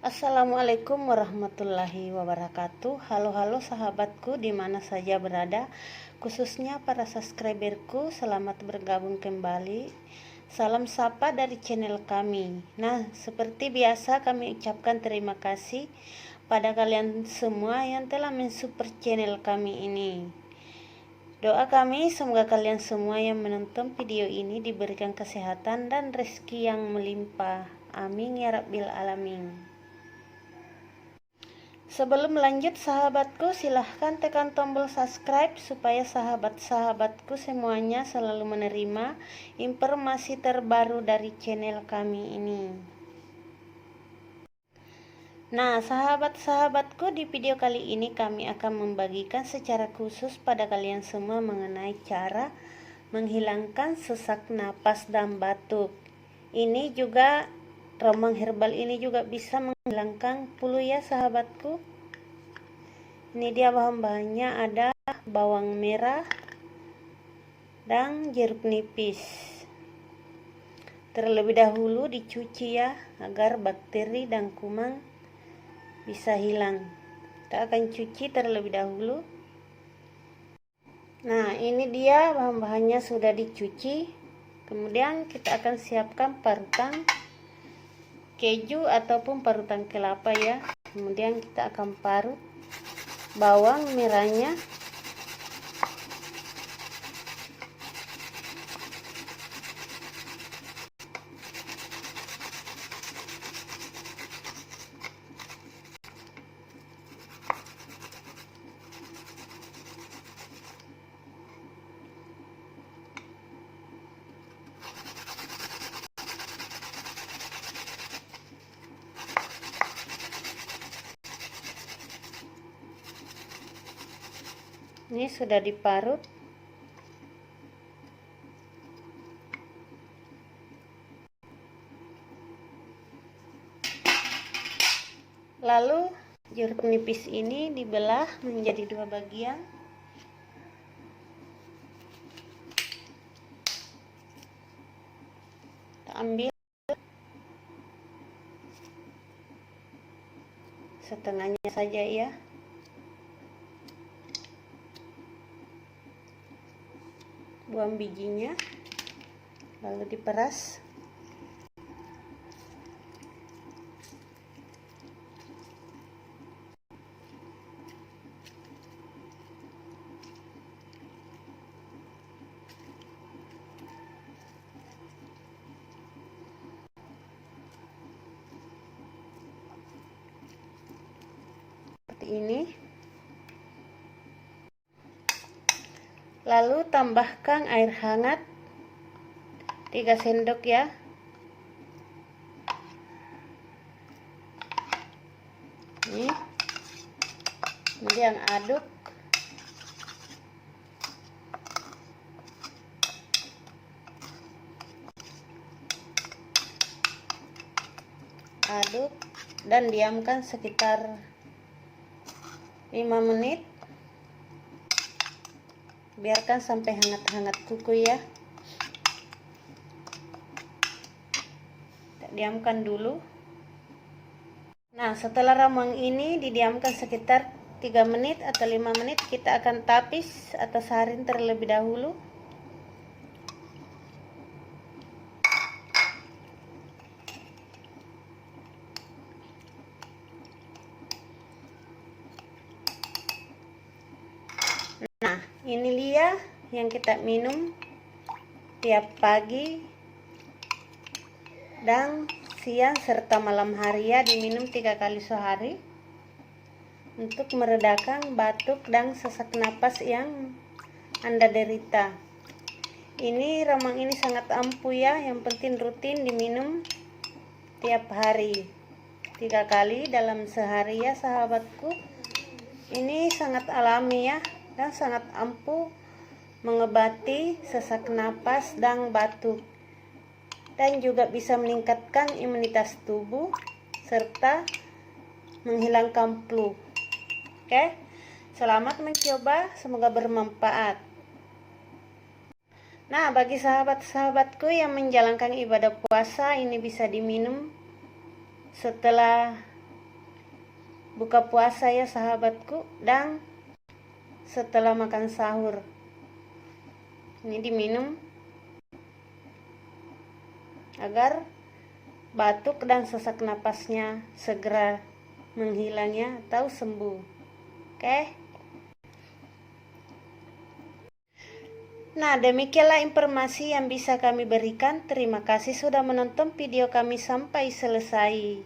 Assalamualaikum warahmatullahi wabarakatuh. Halo sahabatku di mana saja berada, khususnya para subscriberku, selamat bergabung kembali. Salam sapa dari channel kami. Nah, seperti biasa kami ucapkan terima kasih pada kalian semua yang telah mensupport channel kami ini. Doa kami semoga kalian semua yang menonton video ini diberikan kesehatan dan rezeki yang melimpah. Amin ya rabbil alamin. Sebelum lanjut sahabatku, silahkan tekan tombol subscribe supaya sahabat-sahabatku semuanya selalu menerima informasi terbaru dari channel kami ini. Nah, sahabat-sahabatku, di video kali ini kami akan membagikan secara khusus pada kalian semua mengenai cara menghilangkan sesak napas dan batuk. Ini juga romang herbal ini juga bisa menghilangkan flu ya sahabatku. Ini dia bahan-bahannya, ada bawang merah dan jeruk nipis. Terlebih dahulu dicuci ya, agar bakteri dan kuman bisa hilang. Kita akan cuci terlebih dahulu. Nah, ini dia bahan-bahannya sudah dicuci. Kemudian kita akan siapkan parutan keju ataupun parutan kelapa ya. Kemudian kita akan parut bawang merahnya, ini sudah diparut. Lalu jeruk nipis ini dibelah menjadi dua bagian. Kita ambil setengahnya saja ya. Buang bijinya, lalu diperas. Seperti ini. Lalu tambahkan air hangat 3 sendok ya. Ini. Kemudian aduk. Aduk dan diamkan sekitar 5 menit. Biarkan sampai hangat-hangat kuku ya. Kita diamkan dulu. Nah, setelah ramuan ini didiamkan sekitar 3 menit atau 5 menit, kita akan tapis atau saring terlebih dahulu. Nah, ini dia yang kita minum tiap pagi dan siang serta malam hari ya, diminum 3 kali sehari untuk meredakan batuk dan sesak napas yang Anda derita. Ini ramuan ini sangat ampuh ya, yang penting rutin diminum tiap hari 3 kali dalam sehari ya sahabatku. Ini sangat alami ya, dan sangat ampuh mengobati sesak napas dan batuk, dan juga bisa meningkatkan imunitas tubuh serta menghilangkan flu. Oke, selamat mencoba, semoga bermanfaat. Nah, bagi sahabat-sahabatku yang menjalankan ibadah puasa, ini bisa diminum setelah buka puasa ya sahabatku, dan setelah makan sahur. Ini diminum agar batuk dan sesak napasnya segera menghilangnya atau sembuh. Oke. Nah, demikianlah informasi yang bisa kami berikan. Terima kasih sudah menonton video kami sampai selesai.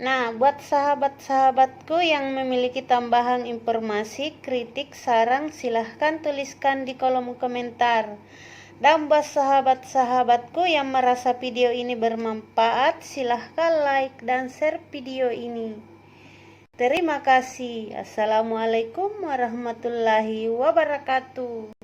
Nah, buat sahabat-sahabatku yang memiliki tambahan informasi, kritik, saran, silahkan tuliskan di kolom komentar. Dan buat sahabat-sahabatku yang merasa video ini bermanfaat, silahkan like dan share video ini. Terima kasih. Assalamualaikum warahmatullahi wabarakatuh.